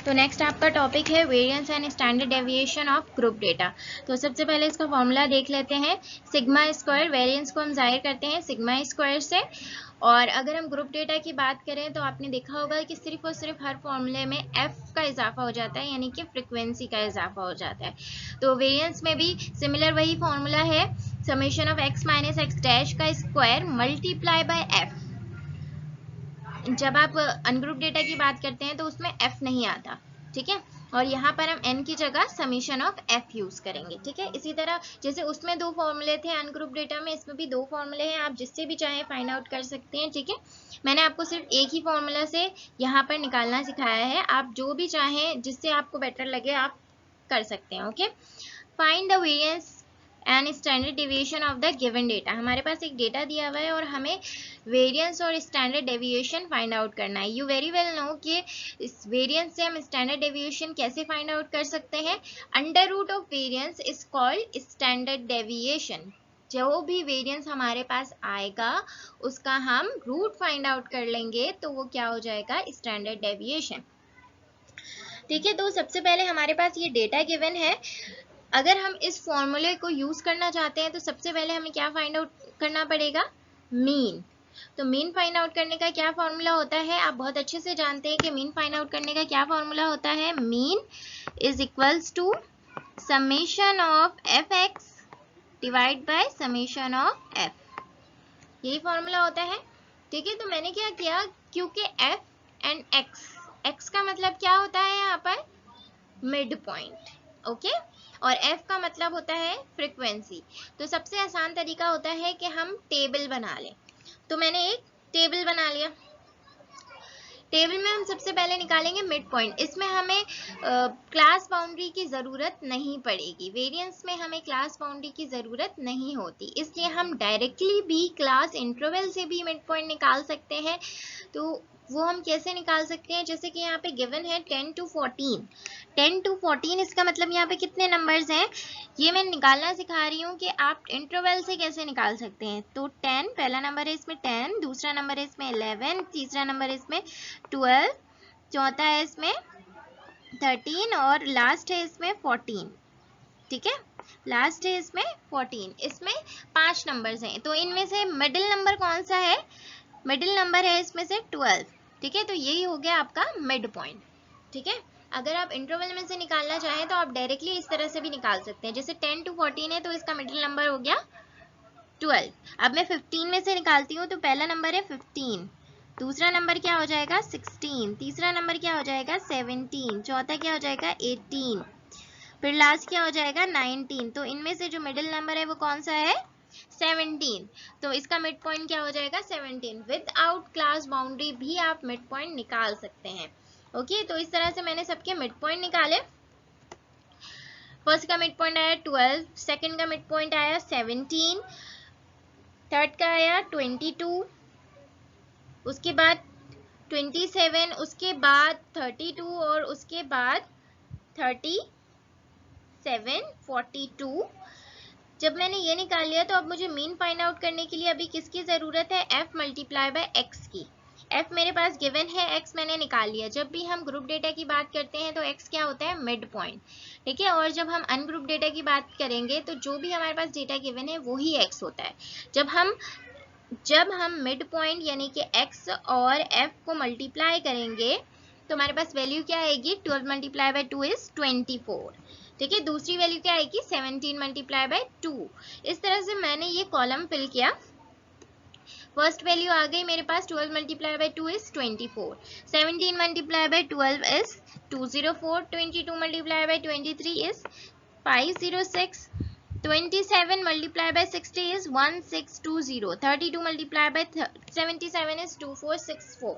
तो नेक्स्ट आपका टॉपिक है variance and standard deviation of group data. तो सबसे पहले इसका फॉर्मूला देख लेते हैं। सिग्मा स्क्वायर, वेरिएंस को हम जाहिर करते हैं सिग्मा स्क्वायर से। और अगर हम ग्रुप डेटा की बात करें तो आपने देखा होगा कि सिर्फ और सिर्फ हर फॉर्मूले में एफ का इजाफा हो जाता है, यानी कि फ्रीक्वेंसी का इजाफा हो जाता है। तो वेरिएंस में भी सिमिलर वही फॉर्मूला है, summation of x minus x dash का स्क्वायर मल्टीप्लाई बाय एफ। जब आप अनग्रुप डेटा की बात करते हैं तो उसमें एफ नहीं आता, ठीक है। और यहाँ पर हम एन की जगह समीशन ऑफ एफ यूज करेंगे, ठीक है। इसी तरह जैसे उसमें दो फॉर्मूले थे अनग्रुप डेटा में, इसमें भी दो फॉर्मूले हैं, आप जिससे भी चाहें फाइंड आउट कर सकते हैं, ठीक है। मैंने आपको सिर्फ एक ही फॉर्मूला से यहाँ पर निकालना सिखाया है, आप जो भी चाहें जिससे आपको बेटर लगे आप कर सकते हैं, okay. Find the variance and standard deviation of the given data. हमारे पास एक डेटा दिया हुआ है और हमें वेरिएंस और स्टैंडर्ड डेविएशन फाइंड आउट करना है। यू वेरी वेल नो कि इस वेरिएंस से हम स्टैंडर्ड डेविएशन कैसे फाइंड आउट कर सकते हैं। Under root of variance is called standard deviation. जो भी वेरिएंस हमारे पास आएगा उसका हम रूट फाइंड आउट कर लेंगे तो वो क्या हो जाएगा, स्टैंडर्ड डेविएशन, ठीक है। तो सबसे पहले हमारे पास ये डेटा गिवन है। अगर हम इस फॉर्मूले को यूज करना चाहते हैं तो सबसे पहले हमें क्या फाइंड आउट करना पड़ेगा, मीन। तो मीन फाइंड आउट करने का क्या फॉर्मूला होता है, आप बहुत अच्छे से जानते हैं कि मीन फाइंड आउट करने का क्या फॉर्मूला होता है। Mean is equals to summation of F X divide by summation of F, यही फॉर्मूला होता है, ठीक है। तो मैंने क्या किया, क्योंकि एफ एंड एक्स, एक्स का मतलब क्या होता है यहाँ पर, मिड पॉइंट, ओके। और f का मतलब होता है फ्रीक्वेंसी। तो सबसे आसान तरीका होता है कि हम टेबल बना लें। तो मैंने एक टेबल बना लिया। टेबल में हम सबसे पहले निकालेंगे मिड पॉइंट। इसमें हमें क्लास बाउंड्री की ज़रूरत नहीं पड़ेगी, वेरिएंस में हमें क्लास बाउंड्री की ज़रूरत नहीं होती, इसलिए हम डायरेक्टली भी क्लास इंटरवल से भी मिड पॉइंट निकाल सकते हैं। तो वो हम कैसे निकाल सकते हैं, जैसे कि यहाँ पे गिवन है 10 to 14। 10 to 14 इसका मतलब यहाँ पे कितने नंबर्स हैं, ये मैं निकालना सिखा रही हूँ कि आप इंटरवल से कैसे निकाल सकते हैं। तो 10 पहला नंबर है इसमें 10, दूसरा नंबर है इसमें 11, तीसरा नंबर है इसमें 12, चौथा है इसमें 13 और लास्ट है इसमें 14, ठीक है। लास्ट है इसमें 14, इसमें 5 नंबर्स हैं। तो इनमें से मिडिल नंबर कौन सा है, मिडिल नंबर है इसमें से 12, ठीक है। तो यही हो गया आपका मिड पॉइंट, ठीक है। अगर आप इंटरवल में से निकालना चाहें तो आप डायरेक्टली इस तरह से भी निकाल सकते हैं, जैसे 10 to 14 है तो इसका मिडिल नंबर हो गया 12। अब मैं 15 में से निकालती हूँ, तो पहला नंबर है 15, दूसरा नंबर क्या हो जाएगा 16, तीसरा नंबर क्या हो जाएगा 17, चौथा क्या हो जाएगा 18, फिर लास्ट क्या हो जाएगा 19। तो इनमें से जो मिडिल नंबर है वो कौन सा है, 17। तो इसका मिड पॉइंट क्या हो जाएगा 17। विदाउट क्लास बाउंड्री भी आप मिड पॉइंट निकाल सकते हैं, ओके। तो इस तरह से मैंने सबके मिड पॉइंट निकाले। फर्स्ट का मिड पॉइंट आया 12, सेकंड का मिड पॉइंट आया 17, थर्ड का आया 22, उसके बाद 27, उसके बाद 32 और उसके बाद 37, 42। जब मैंने ये निकाल लिया तो अब मुझे मीन फाइंड आउट करने के लिए अभी किसकी ज़रूरत है, f मल्टीप्लाई बाय x की। f मेरे पास गिवन है, x मैंने निकाल लिया। जब भी हम ग्रुप डेटा की बात करते हैं तो x क्या होता है, मिड पॉइंट, ठीक है। और जब हम अनग्रुप डेटा की बात करेंगे तो जो भी हमारे पास डेटा गिवन है वही x होता है। जब हम मिड पॉइंट यानी कि x और f को मल्टीप्लाई करेंगे तो हमारे पास वैल्यू क्या आएगी, 12 मल्टीप्लाई बाय 2 इज 24, ठीक है। दूसरी वैल्यू क्या आएगी 17 मल्टीप्लाई बाय 2। इस तरह से मैंने ये कॉलम फिल किया। फर्स्ट वैल्यू आ गई मेरे पास 12 multiply by 2 is 24, 17 multiply by 12 is 204, 22 multiply by 23 is 506, 27 multiplied by 60 is 1620, 32 multiplied by 77 is 2464,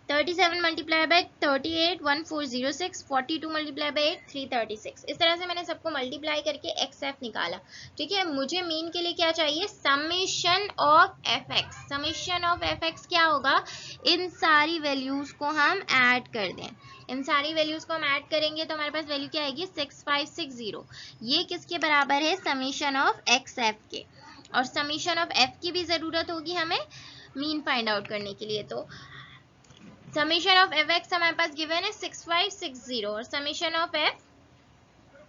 37 multiplied by 38 1406, 42 multiplied by 8 336। इस तरह से मैंने सबको मल्टीप्लाई करके XF निकाला, ठीक है। मुझे मीन के लिए क्या चाहिए, summation of FX। Summation of FX क्या होगा, इन सारी वैल्यूज को हम ऐड कर दें। इन सारी वैल्यूज को हम ऐड करेंगे तो हमारे पास वैल्यू क्या आएगी 6560। ये किसके बराबर है, समेशन ऑफ XF के। और समेशन ऑफ F की भी जरूरत होगी हमें मीन फाइंड आउट करने के लिए। तो समीशन ऑफ एफ एक्स हमारे पास गिवन है 6560 और समीशन ऑफ एफ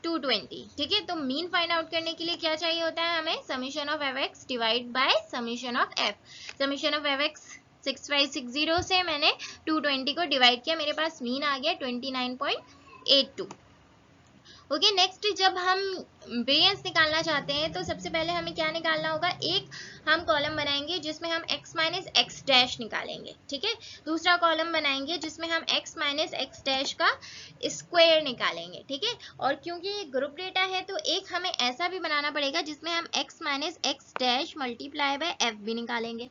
220, ठीक है। तो मीन फाइंड आउट करने के लिए क्या चाहिए होता है हमें, summation of F X divide bye summation of F. Summation of F x 6560 से मैंने 220 को डिवाइड किया, मेरे पास मीन आ गया 29.82। ओके, नेक्स्ट जब हम वेरिएंस निकालना चाहते हैं तो सबसे पहले हमें क्या निकालना होगा, एक हम कॉलम बनाएंगे जिसमें हम x माइनस एक्स डैश निकालेंगे, ठीक है। दूसरा कॉलम बनाएंगे जिसमें हम x माइनस एक्स डैश का स्क्वायर निकालेंगे, ठीक है। और क्योंकि ये ग्रुप डेटा है तो एक हमें ऐसा भी बनाना पड़ेगा जिसमें हम x minus x dash multiply by F भी निकालेंगे,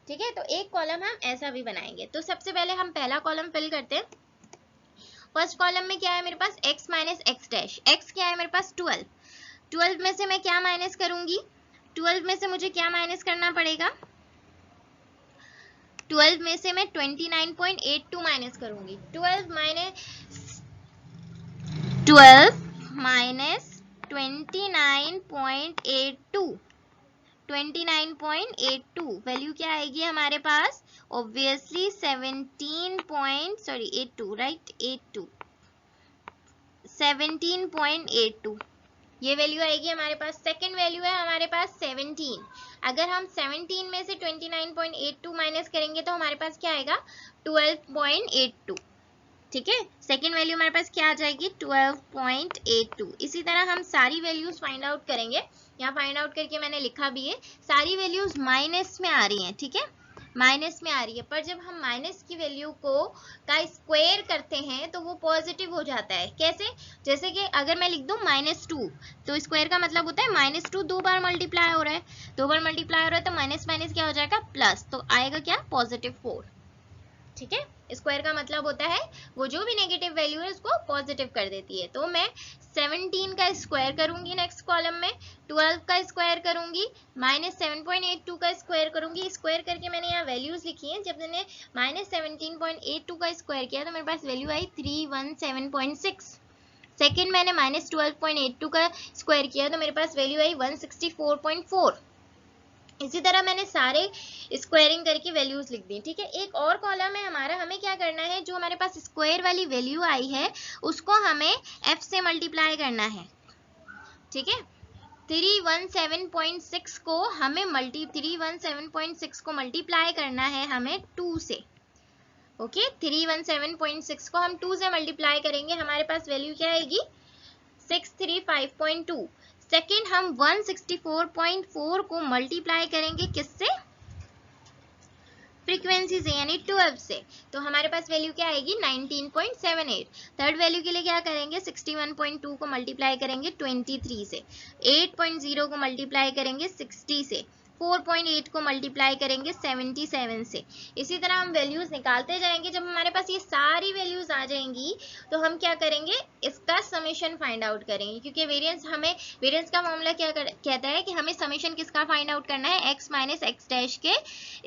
ठीक है। तो एक कॉलम हम ऐसा भी बनाएंगे। तो सबसे पहले हम पहला कॉलम फिल करते हैं। फर्स्ट कॉलम में क्या है मेरे पास, x minus x dash, x क्या है मेरे पास 12, 12 में से मैं क्या माइनस करूंगी, 12 में से मुझे क्या माइनस करना पड़ेगा, 12 में से मैं 29.82 माइनस करूंगी। 12 माइनस 29.82, 29.82 वैल्यू क्या आएगी हमारे पास, ऑब्वियसली 82 राइट, 17.82 ये वैल्यू आएगी हमारे पास। सेकंड वैल्यू है हमारे पास 17, अगर हम 17 में से 29.82 माइनस करेंगे तो हमारे पास क्या आएगा 12.82, ठीक है। सेकंड वैल्यू हमारे पास क्या आ जाएगी 12.82। इसी तरह हम सारी वैल्यूज फाइंड आउट करेंगे, यहाँ फाइंड आउट करके मैंने लिखा भी है, सारी वैल्यूज माइनस में आ रही हैं, ठीक है, माइनस में आ रही है। पर जब हम माइनस की वैल्यू को का स्क्वायर करते हैं तो वो पॉजिटिव हो जाता है। कैसे, जैसे कि अगर मैं लिख दूं -2 तो स्क्वायर का मतलब होता है -2 दो बार मल्टीप्लाई हो रहा है, दो बार मल्टीप्लाई हो रहा है तो माइनस माइनस क्या हो जाएगा प्लस, तो आएगा क्या +4, ठीक है। स्क्वायर का मतलब होता है वो जो भी नेगेटिव वैल्यू है उसको पॉजिटिव कर देती है। तो मैं 17 का स्क्वायर करूंगी, नेक्स्ट कॉलम में 12 का स्क्वायर करूंगी, -7.82 का स्क्वायर करूंगी। स्क्वायर करके मैंने यहाँ वैल्यूज लिखी हैं। जब मैंने -17.82 का स्क्वायर किया तो मेरे पास वैल्यू आई 317.6। सेकेंड मैंने -12.82 का स्क्वायर किया तो मेरे पास वैल्यू आई 164.4। इसी तरह मैंने सारे स्क्वायरिंग करके वैल्यूज लिख दी, ठीक है। एक और कॉलम है हमारा, हमें क्या करना है, जो हमारे पास स्क्वायर वाली वैल्यू आई है उसको हमें f से मल्टीप्लाई करना है, ठीक है। 317.6 को हमें 317.6 को मल्टीप्लाई करना है हमें 2 से, ओके। 317.6 को हम 2 से मल्टीप्लाई करेंगे, हमारे पास वैल्यू क्या आएगी 635.2। सेकेंड हम 164.4 को मल्टीप्लाई करेंगे किससे, फ्रीक्वेंसी से यानी 12 से, तो हमारे पास वैल्यू क्या आएगी 19.78। थर्ड वैल्यू के लिए क्या करेंगे 61.2 को मल्टीप्लाई करेंगे 23 से, 8.0 को मल्टीप्लाई करेंगे 60 से, 4.8 को मल्टीप्लाई करेंगे 77 से। इसी तरह हम वैल्यूज निकालते जाएंगे। जब हमारे पास ये सारी वैल्यूज आ जाएंगी तो हम क्या करेंगे, इसका समेशन फाइंड आउट करेंगे, क्योंकि वेरिएंस का फॉर्मूला क्या कहता है कि हमें समेशन किसका फाइंड आउट करना है, x माइनस एक्स डैश के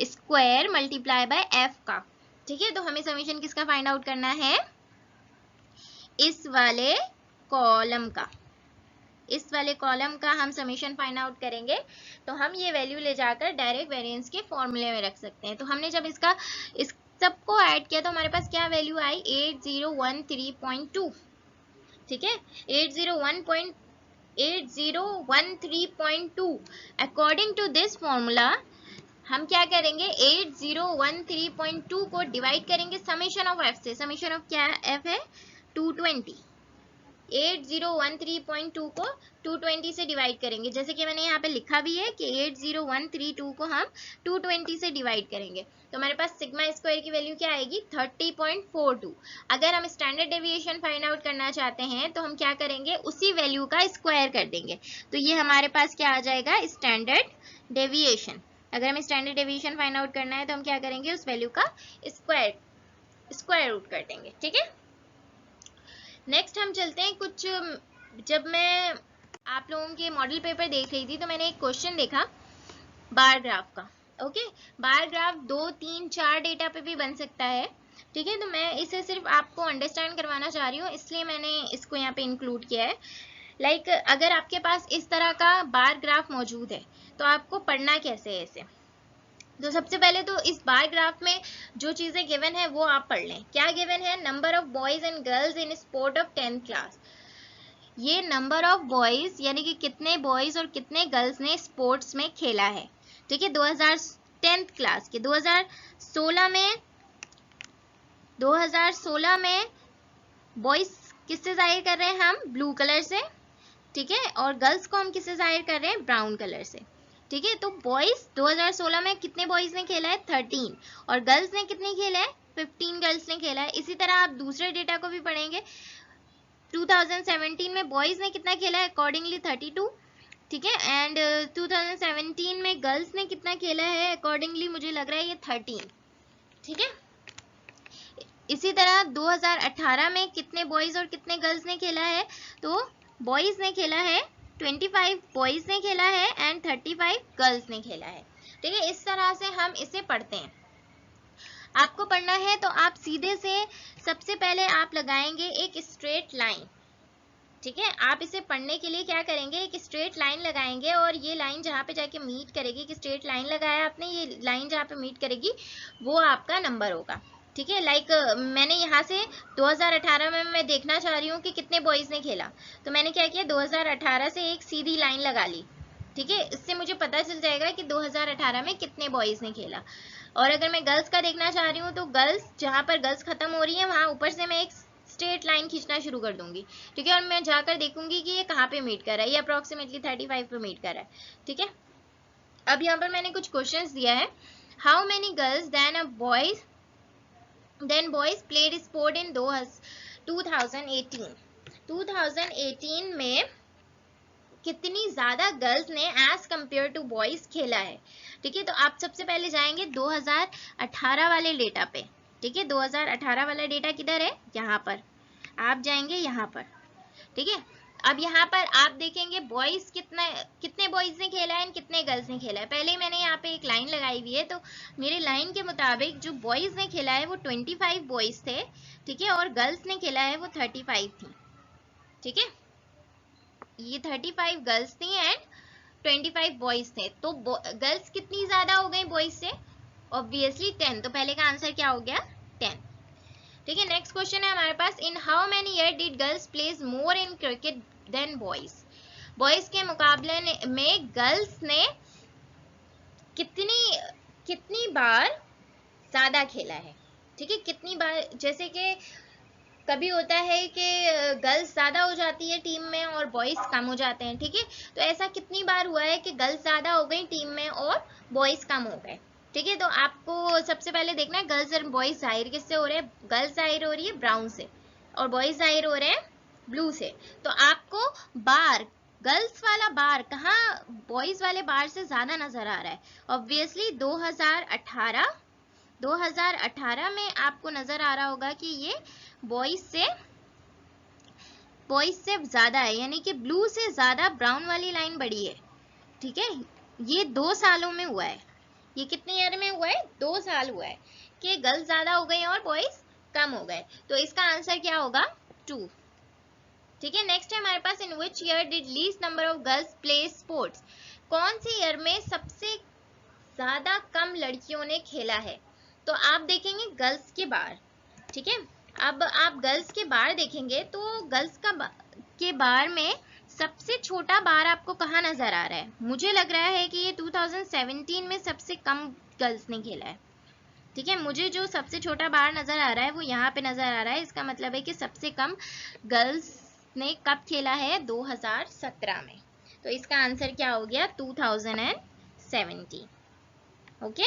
स्क्वायर मल्टीप्लाई बाय f का, ठीक है। तो हमें समेशन किसका फाइंड आउट करना है, इस वाले कॉलम का, इस वाले कॉलम का हम समेशन फाइंड आउट करेंगे। तो हम ये वैल्यू ले जाकर डायरेक्ट वेरिएंस के फॉर्मूले में रख सकते हैं। तो हमने जब इस सबको ऐड किया तो हमारे पास क्या वैल्यू आई 8013.2, ठीक है, 8013.2। अकॉर्डिंग टू दिस फॉर्मूला हम क्या करेंगे 8013.2 को डिवाइड करेंगे समेशन ऑफ f से। समेशन ऑफ क्या f है 220, 8013.2 को 220 से डिवाइड करेंगे, जैसे कि मैंने यहाँ पे लिखा भी है कि 80132 को हम 220 से डिवाइड करेंगे। तो हमारे पास सिग्मा स्क्वायर की वैल्यू क्या आएगी 30.42। अगर हम स्टैंडर्ड डेविएशन फाइंड आउट करना चाहते हैं तो हम क्या करेंगे, उसी वैल्यू का स्क्वायर कर देंगे। तो ये हमारे पास क्या आ जाएगा स्टैंडर्ड डेविएशन। अगर हमें स्टैंडर्ड डेविएशन फाइंड आउट करना है तो हम क्या करेंगे, उस वैल्यू का स्क्वायर रूट कर देंगे, ठीक है। नेक्स्ट हम चलते हैं कुछ, जब मैं आप लोगों के मॉडल पेपर देख रही थी तो मैंने एक क्वेश्चन देखा बार ग्राफ का, ओके। बार ग्राफ 2, 3, 4 डेटा पे भी बन सकता है, ठीक है। तो मैं इसे सिर्फ आपको अंडरस्टैंड करवाना चाह रही हूँ, इसलिए मैंने इसको यहाँ पे इंक्लूड किया है। लाइक अगर आपके पास इस तरह का बार ग्राफ मौजूद है तो आपको पढ़ना कैसे है इसे। तो सबसे पहले तो इस बार ग्राफ में जो चीजें गिवन है वो आप पढ़ लें। क्या गिवन है? Number of boys and girls in sport of 10th class. ये नंबर ऑफ बॉयज यानी कि कितने बॉयज और कितने गर्ल्स ने स्पोर्ट्स में खेला है, ठीक है, 10th क्लास के। 2016 में बॉयज किससे जाहिर कर रहे हैं हम? ब्लू कलर से, ठीक है, और गर्ल्स को हम किससे जाहिर कर रहे हैं? ब्राउन कलर से, ठीक है। तो बॉयज 2016 में कितने बॉयज ने खेला है? 13, और गर्ल्स ने कितने खेला है? 15 गर्ल्स ने खेला है। इसी तरह आप दूसरे डेटा को भी पढ़ेंगे। 2017 में बॉयज ने कितना खेला है? अकॉर्डिंगली 32, ठीक है, एंड 2017 में गर्ल्स ने कितना खेला है? अकॉर्डिंगली मुझे लग रहा है ये 13, ठीक है। इसी तरह 2018 में कितने बॉयज और कितने गर्ल्स ने खेला है? तो बॉयज ने खेला है 25 बॉयज ने खेला है एंड 35 गर्ल्स ने खेला है, ठीक है। इस तरह से हम इसे पढ़ते हैं। आपको पढ़ना है तो आप सीधे से सबसे पहले आप लगाएंगे एक स्ट्रेट लाइन, ठीक है। आप इसे पढ़ने के लिए क्या करेंगे? एक स्ट्रेट लाइन लगाएंगे, और ये लाइन जहाँ पे जाके मीट करेगी, एक स्ट्रेट लाइन लगाया आपने, ये लाइन जहाँ पे मीट करेगी वो आपका नंबर होगा, ठीक है। लाइक मैंने यहाँ से 2018 में मैं देखना चाह रही हूँ कि कितने बॉयज ने खेला, तो मैंने क्या किया? 2018 से एक सीधी लाइन लगा ली, ठीक है। इससे मुझे पता चल जाएगा कि 2018 में कितने बॉयज ने खेला। और अगर मैं गर्ल्स का देखना चाह रही हूँ तो गर्ल्स जहाँ पर गर्ल्स खत्म हो रही है वहां ऊपर से मैं एक स्ट्रेट लाइन खींचना शुरू कर दूंगी, ठीक है, और मैं जाकर देखूंगी कि ये कहाँ पे मीट कर रहा है। ये अप्रोक्सीमेटली 35 पे मीट कर रहा है, ठीक है। अब यहाँ पर मैंने कुछ क्वेश्चंस दिया है। How many girls than boys played sport in 2018। 2018 में कितनी ज्यादा गर्ल्स ने एज कंपेयर टू बॉयज खेला है, ठीक है। तो आप सबसे पहले जाएंगे 2018 वाले डेटा पे, ठीक है। 2018 वाला डेटा किधर है? यहाँ पर आप जाएंगे, यहाँ पर, ठीक है। अब यहाँ पर आप देखेंगे बॉयज कितने बॉयज ने खेला है और कितने गर्ल्स ने खेला है। पहले मैंने यहाँ पे एक लाइन लगाई हुई है, तो मेरे लाइन के मुताबिक जो बॉयज ने खेला है वो 25 बॉयज थे, ठीक है, और गर्ल्स ने खेला है वो 35 थी, ठीक है। ये 35 गर्ल्स थी एंड 25 बॉयज थे। तो गर्ल्स कितनी ज्यादा हो गई बॉयज से? ऑब्वियसली 10। तो पहले का आंसर क्या हो गया? 10, ठीक है। नेक्स्ट क्वेश्चन है हमारे पास, in how many year did girls plays more in cricket than boys. Boys के मुकाबले में गर्ल्स ने कितनी बार ज्यादा खेला है, ठीक है। कितनी बार, जैसे कि कभी होता है कि गर्ल्स ज्यादा हो जाती है टीम में और बॉयज कम हो जाते हैं, ठीक है। तो ऐसा कितनी बार हुआ है कि गर्ल्स ज्यादा हो गई टीम में और बॉयज कम हो गए, ठीक है। तो आपको सबसे पहले देखना है गर्ल्स और बॉयज जाहिर किससे हो रहे हैं? गर्ल्स जाहिर हो रही है ब्राउन से और बॉयज जाहिर हो रहे हैं ब्लू से। तो आपको बार, गर्ल्स वाला बार कहाँ बॉयज वाले बार से ज्यादा नजर आ रहा है? ऑब्वियसली 2018 में आपको नजर आ रहा होगा कि ये बॉयज से ज्यादा है, यानी कि ब्लू से ज्यादा ब्राउन वाली लाइन बड़ी है, ठीक है। ये 2 सालों में हुआ है। ये कितने ईयर में हुआ है? 2 साल हुआ है कि गर्ल्स ज्यादा हो गई और बॉयज कम हो गए। तो इसका आंसर क्या होगा? 2, ठीक है। नेक्स्ट है हमारे पास, in which year did least number of girls play sports. कौन से ईयर में सबसे ज्यादा कम लड़कियों ने खेला है? तो आप देखेंगे गर्ल्स के बार, ठीक है। अब आप गर्ल्स के बार देखेंगे तो गर्ल्स के बार में सबसे छोटा बार आपको कहाँ नजर आ रहा है? मुझे लग रहा है कि ये 2017 में सबसे कम गर्ल्स ने खेला है, ठीक है। मुझे जो सबसे छोटा बार नजर आ रहा है वो यहाँ पे नजर आ रहा है। इसका मतलब है कि सबसे कम गर्ल्स ने कब खेला है? 2017 में। तो इसका आंसर क्या हो गया? 2017, ओके।